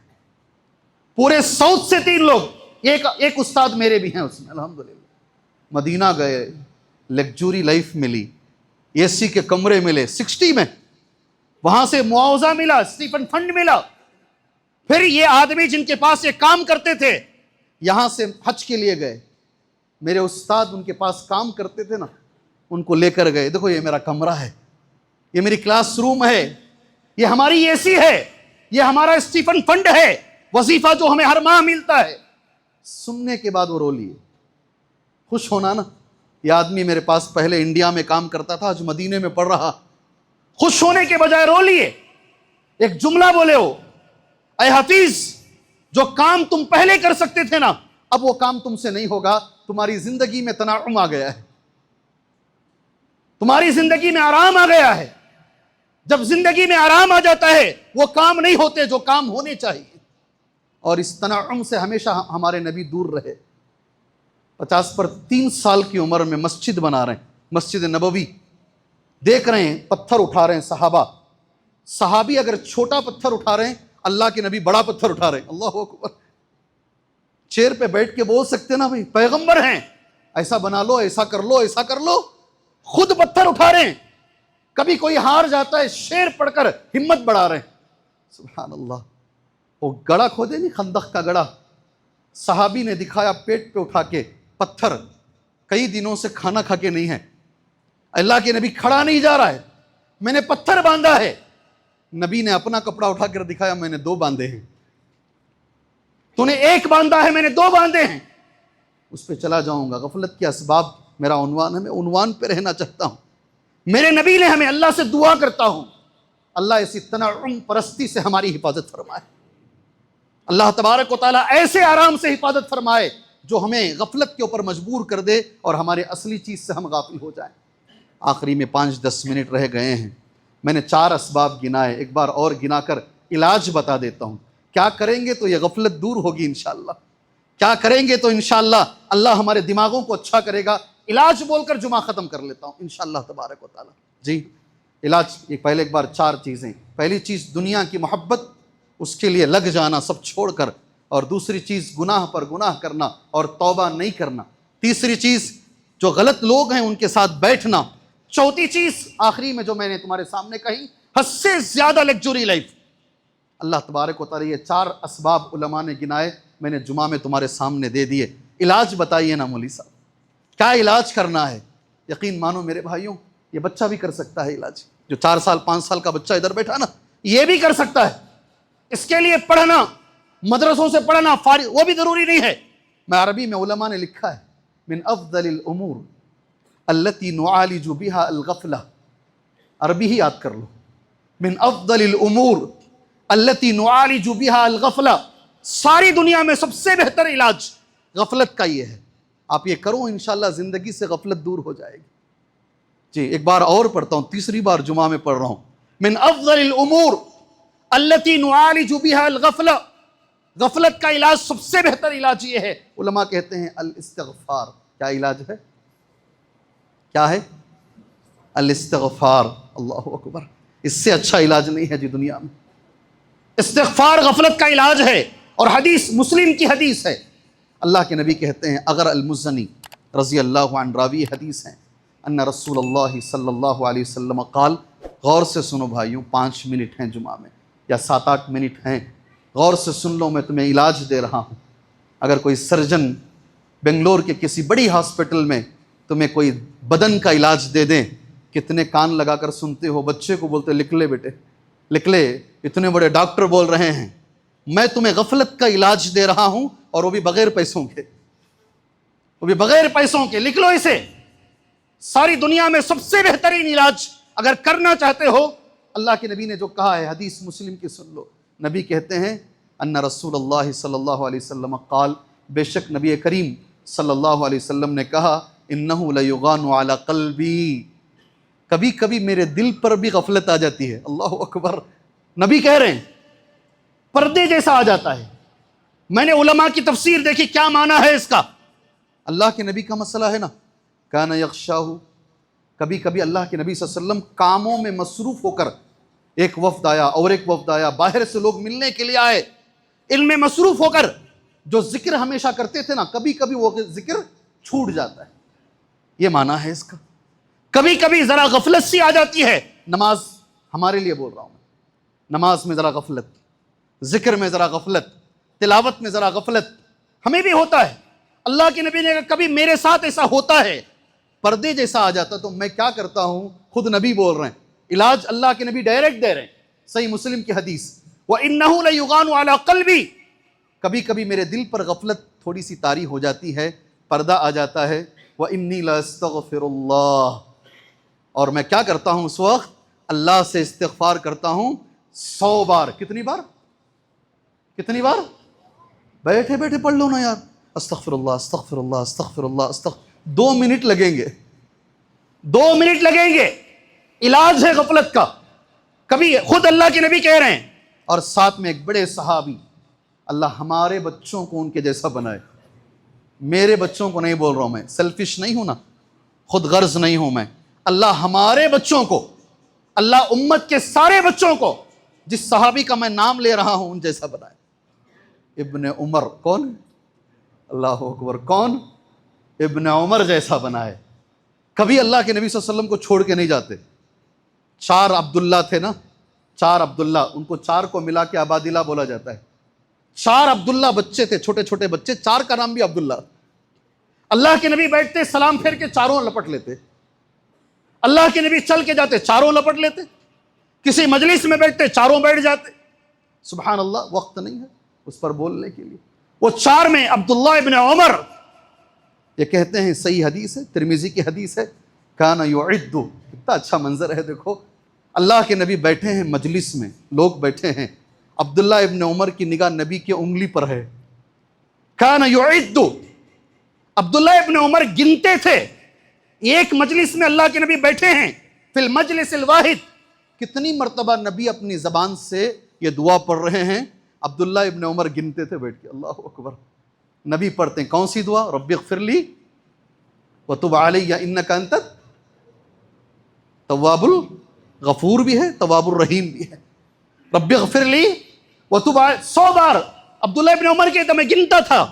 پورے ساؤتھ سے 3 لوگ، ایک استاد میرے بھی ہیں اس میں الحمدللہ۔ مدینہ گئے، لگزوری لائف ملی، اے سی کے کمرے ملے 60 میں، وہاں سے معاوضہ ملا، اسٹیفن فنڈ ملا، پھر یہ آدمی جن کے پاس یہ کام کرتے تھے یہاں سے حج کے لیے گئے، میرے استاد ان کے پاس کام کرتے تھے نا، ان کو لے کر گئے، دیکھو یہ میرا کمرہ ہے، یہ میری کلاس روم ہے، یہ ہماری اے سی ہے، یہ ہمارا اسٹیفن فنڈ ہے، وظیفہ جو ہمیں ہر ماہ ملتا ہے۔ سننے کے بعد وہ رو لیے، خوش ہونا نا، یہ آدمی میرے پاس پہلے انڈیا میں کام کرتا تھا، آج مدینے میں پڑھ رہا، خوش ہونے کے بجائے رو لیے۔ ایک جملہ بولے ہو، اے حفیظ، جو کام تم پہلے کر سکتے تھے نا، اب وہ کام تم سے نہیں ہوگا، تمہاری زندگی میں تنعم آ گیا ہے، تمہاری زندگی میں آرام آ گیا ہے۔ جب زندگی میں آرام آ جاتا ہے وہ کام نہیں ہوتے جو کام ہونے چاہیے، اور اس تنعم سے ہمیشہ ہمارے نبی دور رہے۔ 50 پر 3 سال کی عمر میں مسجد بنا رہے ہیں، مسجد نبوی، دیکھ رہے ہیں پتھر اٹھا رہے ہیں صحابی اگر چھوٹا پتھر اٹھا رہے ہیں، اللہ کے نبی بڑا پتھر اٹھا رہے ہیں، اللہ اکبر۔ چیئر پہ بیٹھ کے بول سکتے نا بھائی پیغمبر ہیں، ایسا بنا لو، ایسا کر لو، ایسا کر لو، خود پتھر اٹھا رہے ہیں۔ کبھی کوئی ہار جاتا ہے، شعر پڑھ کر ہمت بڑھا رہے ہیں، سبحان اللہ۔ وہ گڑھا کھودے نہیں، خندق کا گڑھا، صحابی نے دکھایا پیٹ پہ اٹھا کے پتھر، کئی دنوں سے کھانا کھا کے نہیں ہے، اللہ کے نبی کھڑا نہیں جا رہا ہے، میں نے پتھر باندھا ہے، نبی نے اپنا کپڑا اٹھا کر دکھایا، میں نے 2 باندھے ہیں، تو نے 1 باندھا ہے، میں نے 2 باندھے ہیں۔ اس پہ چلا جاؤں گا، غفلت کے اسباب میرا عنوان ہے، میں عنوان پہ رہنا چاہتا ہوں۔ میرے نبی نے ہمیں، اللہ سے دعا کرتا ہوں اللہ ایسی تنعم پرستی سے ہماری حفاظت فرمائے، اللہ تبارک و تعالیٰ ایسے آرام سے حفاظت فرمائے جو ہمیں غفلت کے اوپر مجبور کر دے اور ہمارے اصلی چیز سے ہم غافل ہو جائیں۔ آخری میں 5-10 منٹ رہ گئے ہیں، میں نے 4 اسباب گنائے، ایک بار اور گنا کر علاج بتا دیتا ہوں۔ کیا کریں گے تو یہ غفلت دور ہوگی انشاءاللہ، کیا کریں گے تو انشاءاللہ اللہ ہمارے دماغوں کو اچھا کرے گا۔ علاج بول کر جمعہ ختم کر لیتا ہوں انشاءاللہ تبارک و تعالیٰ۔ جی علاج، پہلے ایک بار 4 چیزیں۔ پہلی چیز دنیا کی محبت، اس کے لیے لگ جانا سب چھوڑ کر، اور دوسری چیز گناہ پر گناہ کرنا اور توبہ نہیں کرنا، تیسری چیز جو غلط لوگ ہیں ان کے ساتھ بیٹھنا، چوتھی چیز آخری میں جو میں نے تمہارے سامنے کہی، حد سے زیادہ لگزوری لائف۔ اللہ تبارک و تعالیٰ یہ 4 اسباب علماء نے گنائے، میں نے جمعہ میں تمہارے سامنے دے دیے۔ علاج بتائیے نا مولوی صاحب، کیا علاج کرنا ہے؟ یقین مانو میرے بھائیوں، یہ بچہ بھی کر سکتا ہے علاج، جو 4 سال 5 سال کا بچہ ادھر بیٹھا نا، یہ بھی کر سکتا ہے۔ اس کے لیے پڑھنا، مدرسوں سے پڑھنا فارغ وہ بھی ضروری نہیں ہے، میں عربی میں علماء نے لکھا ہے من افضل الامور التي نعالج بها الغفلہ، عربی ہی یاد کر لو، من افضل الامور التي نعالج بها الغفلہ، ساری دنیا میں سب سے بہتر علاج غفلت کا یہ ہے. آپ یہ کرو انشاءاللہ زندگی سے غفلت دور ہو جائے گی. جی ایک بار اور پڑھتا ہوں، تیسری بار جمعہ میں پڑھ رہا ہوں. من افضل الامور التي نعالج بها الغفلہ، غفلت کا علاج سب سے بہتر علاج یہ ہے. علماء کہتے ہیں الاستغفار. کیا علاج ہے؟ کیا ہے؟ الاستغفار. اللہ اکبر، اس سے اچھا علاج نہیں ہے جی دنیا میں. استغفار غفلت کا علاج ہے. اور حدیث مسلم کی حدیث ہے، اللہ کے نبی کہتے ہیں اگر المزنی رضی اللہ عنہ راوی حدیث ہیں ان رسول اللہ صلی اللہ علیہ وسلم قال، غور سے سنو بھائیوں، 5 منٹ ہیں جمعہ میں یا 7-8 منٹ ہیں، غور سے سن لو، میں تمہیں علاج دے رہا ہوں. اگر کوئی سرجن بنگلور کے کسی بڑی ہاسپٹل میں تمہیں کوئی بدن کا علاج دے دیں، کتنے کان لگا کر سنتے ہو، بچے کو بولتے لکھ لے بیٹے لکھ لے، اتنے بڑے ڈاکٹر بول رہے ہیں. میں تمہیں غفلت کا علاج دے رہا ہوں، اور وہ بھی بغیر پیسوں کے، وہ بھی بغیر پیسوں کے. لکھ لو اسے. ساری دنیا میں سب سے بہترین علاج اگر کرنا چاہتے ہو، اللہ کے نبی نے جو کہا ہے، حدیث مسلم کی سن لو. نبی کہتے ہیں ان رسول اللہ صلی اللہ علیہ وسلم قال، بے شک نبی کریم صلی اللہ علیہ وسلم نے کہا انہ لیغان علی قلبی، کبھی کبھی میرے دل پر بھی غفلت آ جاتی ہے. اللہ اکبر، نبی کہہ رہے ہیں پردے جیسا آ جاتا ہے. میں نے علماء کی تفسیر دیکھی، کیا معنی ہے اس کا. اللہ کے نبی کا مسئلہ ہے نا، کان یغشاہ، کبھی کبھی اللہ کے نبی صلی اللہ علیہ وسلم کاموں میں مصروف ہو کر، ایک وفد آیا اور ایک وفد آیا، باہر سے لوگ ملنے کے لیے آئے، علم میں مصروف ہو کر جو ذکر ہمیشہ کرتے تھے نا، کبھی کبھی وہ ذکر چھوٹ جاتا ہے. یہ معنی ہے اس کا. کبھی کبھی ذرا غفلت سی آ جاتی ہے. نماز، ہمارے لیے بول رہا ہوں میں، نماز میں ذرا غفلت، ذکر میں ذرا غفلت، تلاوت میں ذرا غفلت ہمیں بھی ہوتا ہے. اللہ کے نبی نے کہا کبھی میرے ساتھ ایسا ہوتا ہے، پردے جیسا آ جاتا. تو میں کیا کرتا ہوں، خود نبی بول رہے ہیں، علاج اللہ کے نبی ڈائریکٹ دے رہے ہیں. صحیح مسلم کی حدیث، وَإِنَّهُ لَيُغَانُ عَلَى قَلْبِي، کبھی کبھی میرے دل پر غفلت تھوڑی سی طاری ہو جاتی ہے، پردہ آ جاتا ہے. وَإِنِّي لَأَسْتَغْفِرُ اللَّهِ، اور میں کیا کرتا ہوں اس وقت، اللہ سے استغفار کرتا ہوں 100 بار. کتنی بار؟ کتنی بار؟ بیٹھے بیٹھے پڑھ لو نا یار، استغفر اللہ استغفر اللہ استغفر اللہ استغفر. 2 منٹ لگیں گے، 2 منٹ لگیں گے. علاج ہے غفلت کا. کبھی خود اللہ کے نبی کہہ رہے ہیں، اور ساتھ میں ایک بڑے صحابی، اللہ ہمارے بچوں کو ان کے جیسا بنائے. میرے بچوں کو نہیں بول رہا ہوں میں، سیلفش نہیں ہوں نا، خود غرض نہیں ہوں میں. اللہ ہمارے بچوں کو، اللہ امت کے سارے بچوں کو جس صحابی کا میں نام لے رہا ہوں ان جیسا بنائے. ابن عمر، کون؟ اللہ اکبر، کون؟ ابن عمر جیسا بنائے. کبھی اللہ کے نبی صلی اللہ علیہ وسلم کو چھوڑ کے نہیں جاتے. 4 عبداللہ تھے نا، 4 عبداللہ، ان کو 4 کو ملا کے عبادلہ بولا جاتا ہے. 4 عبداللہ بچے تھے، چھوٹے چھوٹے بچے، 4 کا نام بھی عبداللہ. اللہ کے نبی بیٹھتے، سلام پھیر کے چاروں لپٹ لیتے. اللہ کے نبی چل کے جاتے، چاروں لپٹ لیتے. کسی مجلس میں بیٹھتے، چاروں بیٹھ جاتے. سبحان اللہ، وقت نہیں ہے اس پر بولنے کے لیے. وہ 4 میں عبداللہ ابن عمر، یہ کہتے ہیں صحیح حدیث ہے، ترمذی کی حدیث ہے، کانا یعد، کتنا اچھا منظر ہے. دیکھو اللہ کے نبی بیٹھے ہیں مجلس میں، لوگ بیٹھے ہیں، عبداللہ ابن عمر کی نگاہ نبی کی انگلی پر ہے. کانا یعد، عبداللہ ابن عمر گنتے تھے. ایک مجلس میں اللہ کے نبی بیٹھے ہیں، فی المجلس الواحد، کتنی مرتبہ نبی اپنی زبان سے یہ دعا پڑھ رہے ہیں. عبداللہ ابن عمر گنتے تھے بیٹھ کے. اللہ اکبر. نبی پڑھتے ہیں کون سی دعا؟ رب اغفر لی وتب علی انک انت تواب الغفور بھی ہے، تواب الرحیم بھی ہے. رب اغفر لی وتب علی 100 بار عبداللہ ابن عمر کے میں گنتا تھا،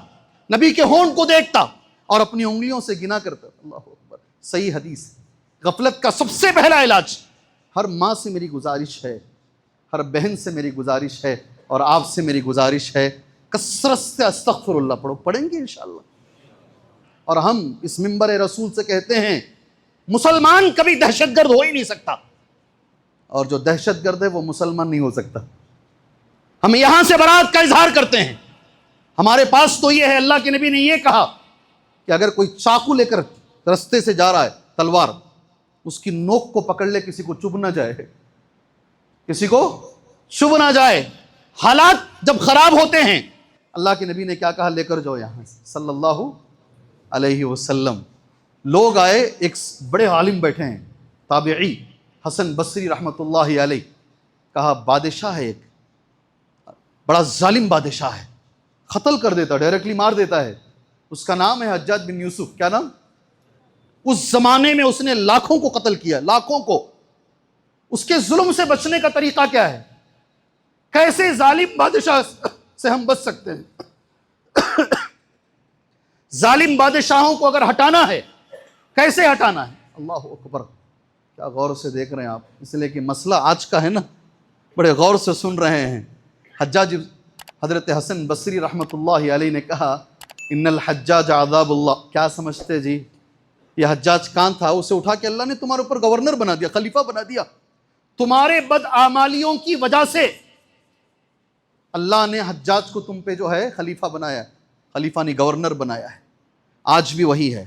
نبی کے ہونٹ کو دیکھتا اور اپنی انگلیوں سے گنا کرتا. اللہ اکبر. صحیح حدیث. غفلت کا سب سے پہلا علاج. ہر ماں سے میری گزارش ہے، ہر بہن سے میری گزارش ہے، اور آپ سے میری گزارش ہے، کثرت سے استغفر اللہ پڑھو. پڑھیں گے انشاءاللہ. اور ہم اس منبر رسول سے کہتے ہیں مسلمان کبھی دہشت گرد ہو ہی نہیں سکتا، اور جو دہشت گرد ہے وہ مسلمان نہیں ہو سکتا. ہم یہاں سے برات کا اظہار کرتے ہیں، ہمارے پاس تو یہ ہے، اللہ کے نبی نے یہ کہا کہ اگر کوئی چاقو لے کر رستے سے جا رہا ہے، تلوار، اس کی نوک کو پکڑ لے، کسی کو چبھ نہ جائے، کسی کو چبھ نہ جائے۔ حالات جب خراب ہوتے ہیں، اللہ کے نبی نے کیا کہا؟ لے کر جاؤ یہاں سے، صلی اللہ علیہ وسلم۔ لوگ آئے، ایک بڑے عالم بیٹھے ہیں، تابعی حسن بصری رحمۃ اللہ علیہ، کہا بادشاہ ہے، ایک بڑا ظالم بادشاہ ہے، قتل کر دیتا، ڈائریکٹلی مار دیتا ہے، اس کا نام ہے حجاج بن یوسف۔ کیا نام؟ اس زمانے میں اس نے لاکھوں کو قتل کیا، لاکھوں کو۔ اس کے ظلم سے بچنے کا طریقہ کیا ہے؟ کیسے ظالم بادشاہ سے ہم بچ سکتے ہیں؟ ظالم بادشاہوں کو اگر ہٹانا ہے، کیسے ہٹانا ہے؟ اللہ اکبر! کیا غور سے دیکھ رہے ہیں آپ؟ اس لیے کہ مسئلہ آج کا ہے نا، بڑے غور سے سن رہے ہیں۔ حجاج حضرت حسن بصری رحمۃ اللہ علیہ نے کہا ان الحجاج عذاب اللہ۔ کیا سمجھتے جی؟ یہ حجاج کان تھا، اسے اٹھا کے اللہ نے تمہارے اوپر گورنر بنا دیا، خلیفہ بنا دیا۔ تمہارے بدعمالیوں کی وجہ سے اللہ نے حجاج کو تم پہ جو ہے خلیفہ بنایا ہے، خلیفہ نہیں گورنر بنایا ہے۔ آج بھی وہی ہے۔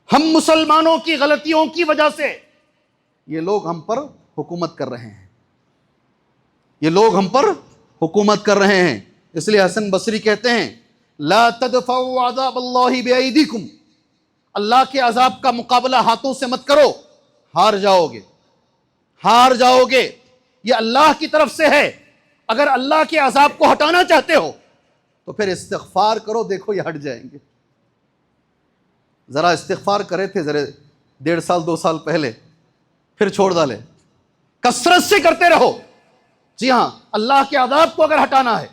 ہم مسلمانوں کی غلطیوں کی وجہ سے یہ لوگ ہم پر حکومت کر رہے ہیں، یہ لوگ ہم پر حکومت کر رہے ہیں۔ اس لیے حسن بصری کہتے ہیں لا تدفعوا عذاب اللہ بأیدیکم، اللہ کے عذاب کا مقابلہ ہاتھوں سے مت کرو، ہار جاؤ گے، ہار جاؤ گے۔ یہ اللہ کی طرف سے ہے۔ اگر اللہ کے عذاب کو ہٹانا چاہتے ہو تو پھر استغفار کرو، دیکھو یہ ہٹ جائیں گے۔ ذرا استغفار کرے تھے ذرا 1.5 سال 2 سال پہلے، پھر چھوڑ ڈالے۔ کثرت سے کرتے رہو۔ جی ہاں، اللہ کے عذاب کو اگر ہٹانا ہے،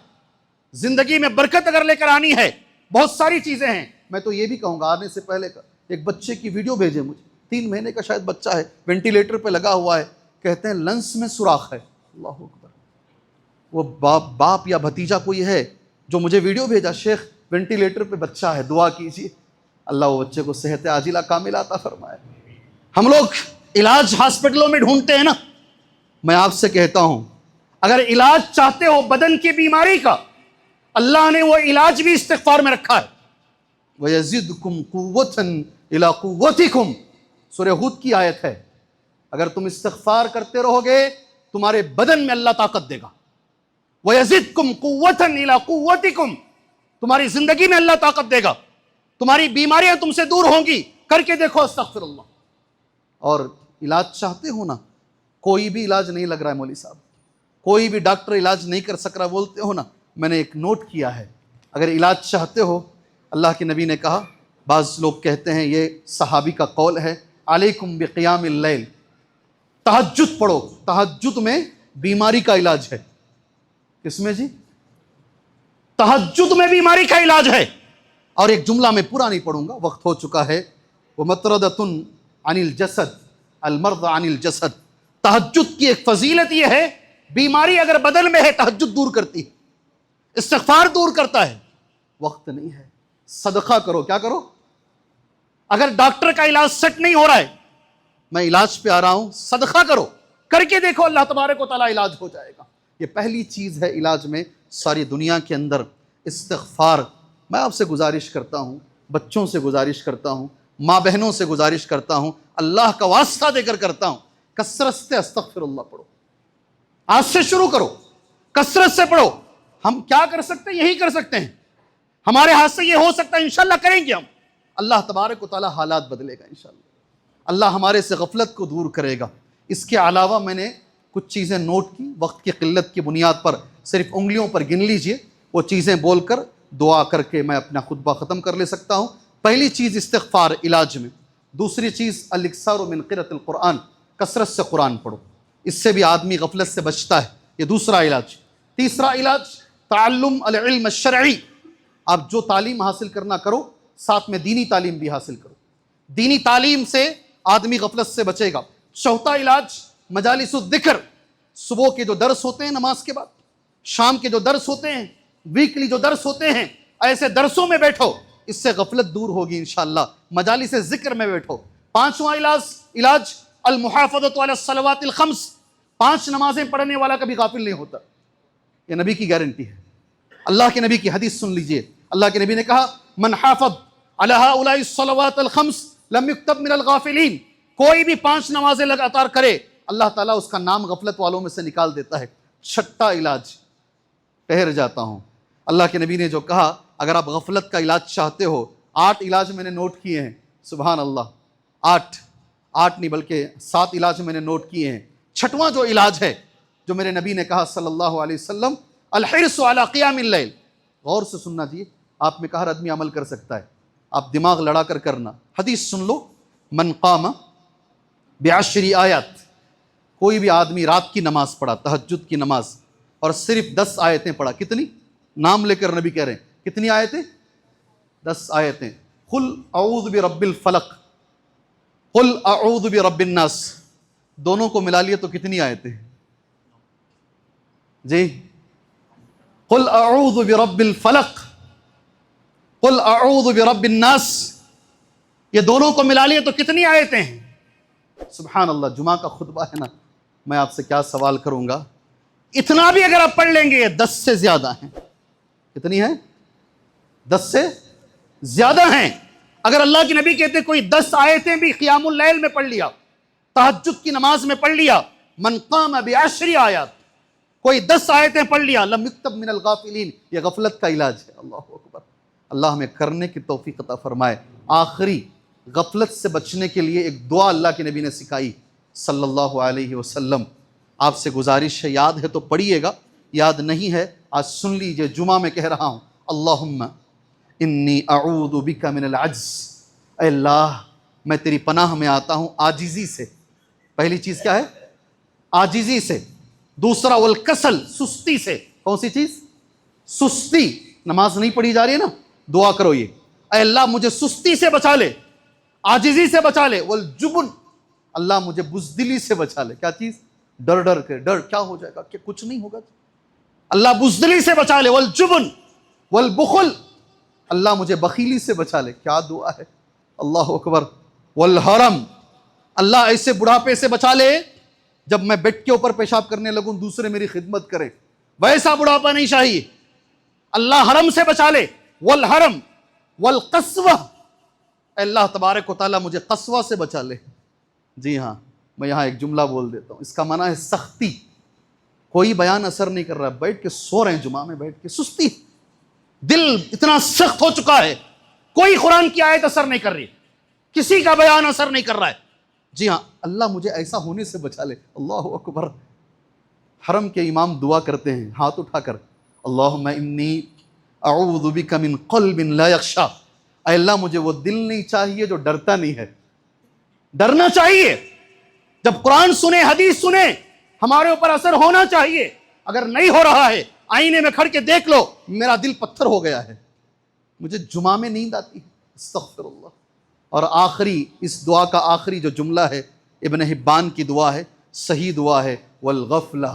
زندگی میں برکت اگر لے کر آنی ہے، بہت ساری چیزیں ہیں۔ میں تو یہ بھی کہوں گا، آنے سے پہلے ایک بچے کی ویڈیو بھیجے مجھے، 3 مہینے کا شاید بچہ ہے، وینٹیلیٹر پہ لگا ہوا ہے، کہتے ہیں لنس میں سوراخ ہے۔ اللہ اکبر! وہ باپ یا بھتیجا کوئی ہے جو مجھے ویڈیو بھیجا، شیخ وینٹیلیٹر پہ بچہ ہے، دعا کیجیے اللہ وہ بچے کو صحت عاجلہ کاملہ عطا فرمائے۔ ہم لوگ علاج ہاسپٹلوں میں ڈھونڈتے ہیں نا، میں آپ سے کہتا ہوں اگر علاج چاہتے ہو بدن کی بیماری کا، اللہ نے وہ علاج بھی استغفار میں رکھا ہے۔ وَيَزِدْكُمْ قُوَّةً إِلَىٰ قُوَّتِكُمْ، سورہ ہود کی آیت ہے۔ اگر تم استغفار کرتے رہو گے تمہارے بدن میں اللہ طاقت دے گا۔ وَيَزِدْكُمْ قُوَّةً إِلَىٰ قُوَّتِكُمْ، تمہاری زندگی میں اللہ طاقت دے گا، تمہاری بیماریاں تم سے دور ہوں گی۔ کر کے دیکھو استغفر اللہ۔ اور علاج چاہتے ہو نا، کوئی بھی علاج نہیں لگ رہا ہے مولوی صاحب، کوئی بھی ڈاکٹر علاج نہیں کر سک رہا بولتے ہو نا، میں نے ایک نوٹ کیا ہے، اگر علاج چاہتے ہو، اللہ کے نبی نے کہا، بعض لوگ کہتے ہیں یہ صحابی کا قول ہے، علیکم بقیام اللیل، تہجد پڑھو۔ تہجد میں بیماری کا علاج ہے۔ کس میں جی؟ تہجد میں بیماری کا علاج ہے۔ اور ایک جملہ میں پورا نہیں پڑھوں گا، وقت ہو چکا ہے، وَمَطْرَدَةٌ عَنِ الْجَسَدِ الْمَرْضَ عَنِ الْجَسَدِ، تہجد کی ایک فضیلت یہ ہے، بیماری اگر بدن میں ہے تہجد دور کرتی ہے، استغفار دور کرتا ہے۔ وقت نہیں ہے، صدقہ کرو۔ کیا کرو؟ اگر ڈاکٹر کا علاج سیٹ نہیں ہو رہا ہے، میں علاج پہ آ رہا ہوں، صدقہ کرو، کر کے دیکھو اللہ تبارک و تعالیٰ علاج ہو جائے گا۔ یہ پہلی چیز ہے علاج میں ساری دنیا کے اندر، استغفار۔ میں آپ سے گزارش کرتا ہوں، بچوں سے گزارش کرتا ہوں، ماں بہنوں سے گزارش کرتا ہوں، اللہ کا واسطہ دے کر کرتا ہوں، کثرت سے استغفر اللہ پڑھو۔ آج سے شروع کرو، کثرت سے پڑھو۔ ہم کیا کر سکتے ہیں؟ یہی کر سکتے ہیں، ہمارے ہاتھ سے یہ ہو سکتا ہے، انشاءاللہ کریں گے ہم، اللہ تبارک و تعالیٰ حالات بدلے گا انشاءاللہ، اللہ ہمارے سے غفلت کو دور کرے گا۔ اس کے علاوہ میں نے کچھ چیزیں نوٹ کی، وقت کی قلت کی بنیاد پر صرف انگلیوں پر گن لیجئے، وہ چیزیں بول کر دعا کر کے میں اپنا خطبہ ختم کر لے سکتا ہوں۔ پہلی چیز استغفار علاج میں، دوسری چیز الاکثار من قراءۃ القرآن، کثرت سے قرآن پڑھو، اس سے بھی آدمی غفلت سے بچتا ہے، یہ دوسرا علاج۔ تیسرا علاج تعلم العلم الشرعی، آپ جو تعلیم حاصل کرنا کرو، ساتھ میں دینی تعلیم بھی حاصل کرو، دینی تعلیم سے آدمی غفلت سے بچے گا۔ چوتھا علاج مجالس الذکر، صبح کے جو درس ہوتے ہیں نماز کے بعد، شام کے جو درس ہوتے ہیں، ویکلی جو درس ہوتے ہیں، ایسے درسوں میں بیٹھو، اس سے غفلت دور ہوگی انشاءاللہ، مجالس ذکر میں بیٹھو۔ پانچواں علاج المحافظۃ علی الصلوات الخمس، 5 نمازیں پڑھنے والا کبھی غافل نہیں ہوتا، یہ نبی کی گارنٹی ہے۔ اللہ کے نبی کی حدیث سن لیجئے، اللہ کے نبی نے کہا من حافظ علی ہؤلاء الصلوات الخمس لم یکتب من الغافلین، کوئی بھی 5 نمازیں لگاتار کرے اللہ تعالیٰ اس کا نام غفلت والوں میں سے نکال دیتا ہے۔ چھٹا علاج، ٹھہر جاتا ہوں، اللہ کے نبی نے جو کہا اگر آپ غفلت کا علاج چاہتے ہو، 8 علاج میں نے نوٹ کیے ہیں، سبحان اللہ، 8 نہیں بلکہ 7 علاج میں نے نوٹ کیے ہیں۔ چھٹواں جو علاج ہے جو میرے نبی نے کہا صلی اللہ علیہ وسلم، الحرص علی قیام اللیل، غور سے سننا جی، آپ میں کہ ہر آدمی عمل کر سکتا ہے، آپ دماغ لڑا کر کرنا۔ حدیث سن لو، من قام بعشر آیات، کوئی بھی آدمی رات کی نماز پڑھا، تہجد کی نماز، اور صرف 10 آیتیں پڑھا، کتنی؟ نام لے کر نبی کہہ رہے ہیں کتنی آیتیں؟ 10 آیتیں۔ قل اعوذ برب الفلق، قل اعوذ برب الناس، دونوں کو ملا لیے تو کتنی آیتیں جی؟ قل اعوذ برب الفلق، قل اعوذ برب الناس، یہ دونوں کو ملا لیے تو کتنی آیتیں ہیں؟ سبحان اللہ، جمعہ کا خطبہ ہے نا، میں آپ سے کیا سوال کروں گا، اتنا بھی اگر آپ پڑھ لیں گے یہ 10 سے زیادہ ہیں۔ کتنی ہیں؟ 10 سے زیادہ ہیں۔ اگر اللہ کے نبی کہتے کوئی 10 آیتیں بھی قیام اللیل میں پڑھ لیا، تہجد کی نماز میں پڑھ لیا، من قام بعشر آیات، کوئی 10 آیتیں پڑھ لیا، لم یکتب من الغافلین، یہ غفلت کا علاج ہے۔ اللہ اکبر، اللہ ہمیں کرنے کی توفیق عطا فرمائے۔ آخری غفلت سے بچنے کے لیے ایک دعا اللہ کے نبی نے سکھائی صلی اللہ علیہ وسلم، آپ سے گزارش ہے، یاد ہے تو پڑھیے گا، یاد نہیں ہے آج سن لیجئے، جمعہ میں کہہ رہا ہوں، اللہم انی اعوذ بک من العجز، اے اللہ میں تیری پناہ میں آتا ہوں عاجزی سے۔ پہلی چیز کیا ہے؟ عاجزی سے۔ دوسرا والکسل، سستی سے۔ کون سی چیز؟ سستی۔ نماز نہیں پڑھی جا رہی ہے نا، دعا کرو یہ، اے اللہ مجھے سستی سے بچا لے، عاجزی سے بچا لے، والجبن، اللہ مجھے بزدلی سے بچا لے۔ کیا چیز؟ ڈر ڈر کے، ڈر کیا ہو جائے گا، کہ کچھ نہیں ہوگا، اللہ بزدلی سے بچا لے، والجبن والبخل، اللہ مجھے بخیلی سے بچا لے۔ کیا دعا ہے، اللہ اکبر۔ والحرم، اللہ ایسے بڑھاپے سے بچا لے جب میں بیڈ کے اوپر پیشاب کرنے لگوں دوسرے میری خدمت کرے، ویسا بڑھاپا نہیں چاہیے، اللہ حرم سے بچا لے۔ والحرم والقسوہ، اے اللہ تبارک و تعالیٰ مجھے قسوہ سے بچا لے۔ جی ہاں، میں یہاں ایک جملہ بول دیتا ہوں، اس کا معنی ہے سختی، کوئی بیان اثر نہیں کر رہا، بیٹھ کے سو رہے ہیں جمعہ میں، بیٹھ کے سستی، دل اتنا سخت ہو چکا ہے، کوئی قرآن کی آیت اثر نہیں کر رہی، کسی کا بیان اثر نہیں کر رہا ہے۔ جی ہاں، اللہ مجھے ایسا ہونے سے بچا لے۔ اللہ اکبر۔ حرم کے امام دعا کرتے ہیں ہاتھ اٹھا کر، اللہم انی اعوذ بک من قلب لا یخشی، اے اللہ مجھے وہ دل نہیں چاہیے جو ڈرتا نہیں ہے۔ ڈرنا چاہیے، جب قرآن سنے، حدیث سنے، ہمارے اوپر اثر ہونا چاہیے۔ اگر نہیں ہو رہا ہے، آئینے میں کھڑ کے دیکھ لو، میرا دل پتھر ہو گیا ہے، مجھے جمعہ میں نیند آتی ہے، استغفر اللہ۔ اور آخری، اس دعا کا آخری جو جملہ ہے ابن حبان کی دعا ہے، صحیح دعا ہے، والغفلہ،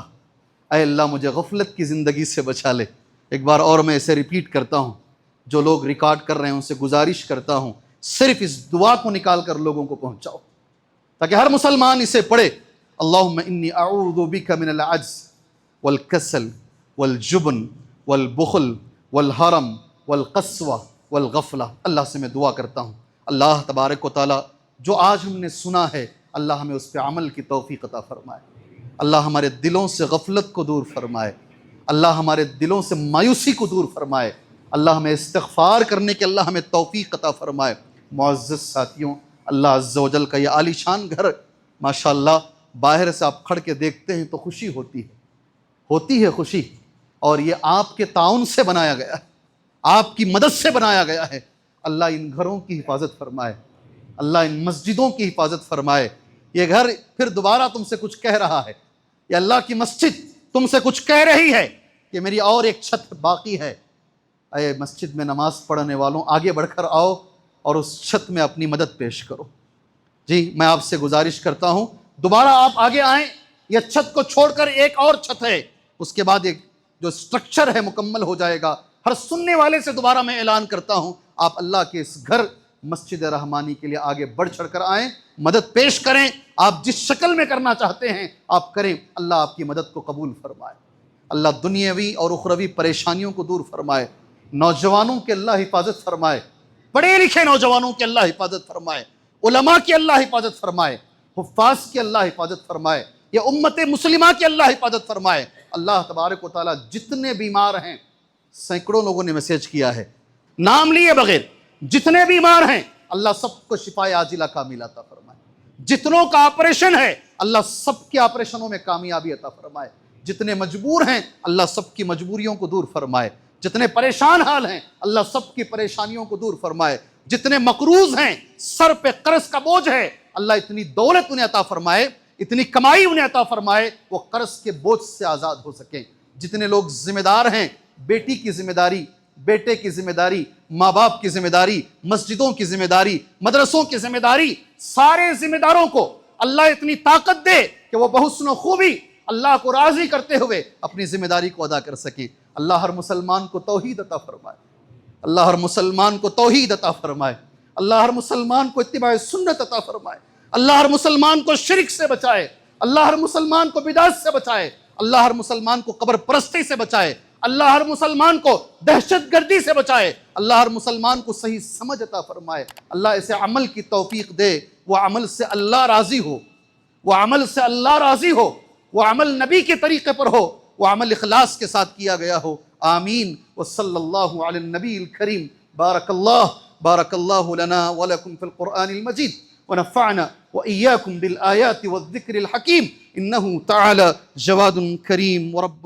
اے اللہ مجھے غفلت کی زندگی سے بچا لے۔ ایک بار اور میں اسے ریپیٹ کرتا ہوں، جو لوگ ریکارڈ کر رہے ہیں ان سے گزارش کرتا ہوں، صرف اس دعا کو نکال کر لوگوں کو پہنچاؤ تاکہ ہر مسلمان اسے پڑھے۔ اللہم انی اعوذ بک من العجز والکسل والجبن والبخل والحرم والقسوہ والغفلہ۔ اللہ سے میں دعا کرتا ہوں، اللہ تبارک و تعالیٰ جو آج ہم نے سنا ہے، اللہ ہمیں اس پہ عمل کی توفیق عطا فرمائے، اللہ ہمارے دلوں سے غفلت کو دور فرمائے، اللہ ہمارے دلوں سے مایوسی کو دور فرمائے، اللہ ہمیں استغفار کرنے کے اللہ ہمیں توفیق عطا فرمائے۔ معزز ساتھیوں، اللہ عز و جل کا یہ عالی شان گھر ماشاءاللہ، باہر سے آپ کھڑ کے دیکھتے ہیں تو خوشی ہوتی ہے خوشی، اور یہ آپ کے تعاون سے بنایا گیا ہے، آپ کی مدد سے بنایا گیا ہے۔ اللہ ان گھروں کی حفاظت فرمائے، اللہ ان مسجدوں کی حفاظت فرمائے۔ یہ گھر پھر دوبارہ تم سے کچھ کہہ رہا ہے، یہ اللہ کی مسجد تم سے کچھ کہہ رہی ہے کہ میری اور ایک چھت باقی ہے۔ اے مسجد میں نماز پڑھنے والوں، آگے بڑھ کر آؤ اور اس چھت میں اپنی مدد پیش کرو۔ جی میں آپ سے گزارش کرتا ہوں دوبارہ آپ آگے آئیں، یہ چھت کو چھوڑ کر ایک اور چھت ہے، اس کے بعد ایک جو سٹرکچر ہے مکمل ہو جائے گا۔ ہر سننے والے سے دوبارہ میں اعلان کرتا ہوں، آپ اللہ کے اس گھر مسجد رحمانی کے لیے آگے بڑھ چڑھ کر آئیں، مدد پیش کریں، آپ جس شکل میں کرنا چاہتے ہیں آپ کریں، اللہ آپ کی مدد کو قبول فرمائے، اللہ دنیاوی اور اخروی پریشانیوں کو دور فرمائے۔ نوجوانوں کی اللہ حفاظت فرمائے، پڑھے لکھے نوجوانوں کی اللہ حفاظت فرمائے، علماء کی اللہ حفاظت فرمائے، حفاظ کی اللہ حفاظت فرمائے، یا امت مسلمہ کی اللہ حفاظت فرمائے۔ اللہ تبارک و تعالیٰ جتنے بیمار ہیں، سینکڑوں لوگوں نے میسیج کیا ہے نام لیے بغیر، جتنے بیمار ہیں اللہ سب کو شفائے عاجلہ کاملہ عطا فرمائے، جتنوں کا آپریشن ہے اللہ سب کے آپریشنوں میں کامیابی عطا فرمائے، جتنے مجبور ہیں اللہ سب کی مجبوریوں کو دور فرمائے، جتنے پریشان حال ہیں اللہ سب کی پریشانیوں کو دور فرمائے، جتنے مقروض ہیں، سر پہ قرض کا بوجھ ہے، اللہ اتنی دولت انہیں عطا فرمائے، اتنی کمائی انہیں عطا فرمائے وہ قرض کے بوجھ سے آزاد ہو سکیں۔ جتنے لوگ ذمہ دار ہیں، بیٹی کی ذمہ داری، بیٹے کی ذمہ داری، ماں باپ کی ذمہ داری، مسجدوں کی ذمہ داری، مدرسوں کی ذمہ داری، سارے ذمہ داروں کو اللہ اتنی طاقت دے کہ وہ بحسن و خوبی اللہ کو راضی کرتے ہوئے اپنی ذمہ داری کو ادا کر سکے۔ اللہ ہر مسلمان کو توحید عطا فرمائے، اللہ ہر مسلمان کو توحید عطا فرمائے، اللہ ہر مسلمان کو اتباع سنت عطا فرمائے، اللہ ہر مسلمان کو شرک سے بچائے، اللہ ہر مسلمان کو بدعت سے بچائے، اللہ ہر مسلمان کو قبر پرستی سے بچائے، اللہ ہر مسلمان کو دہشت گردی سے بچائے، اللہ ہر مسلمان کو صحیح سمجھ عطا فرمائے، اللہ اسے عمل کی توفیق دے، وہ عمل سے اللہ راضی ہو، وہ عمل سے اللہ راضی ہو، وہ عمل نبی کے طریقے پر ہو، وہ عمل اخلاص کے ساتھ کیا گیا ہو۔ آمین وصلی اللہ علی النبی الکریم۔ بارک اللہ لنا ولکم فی القرآن المجید ونفعنا وإياكم بالآيات والذكر الحكيم إنه تعالى جواد كريم ورب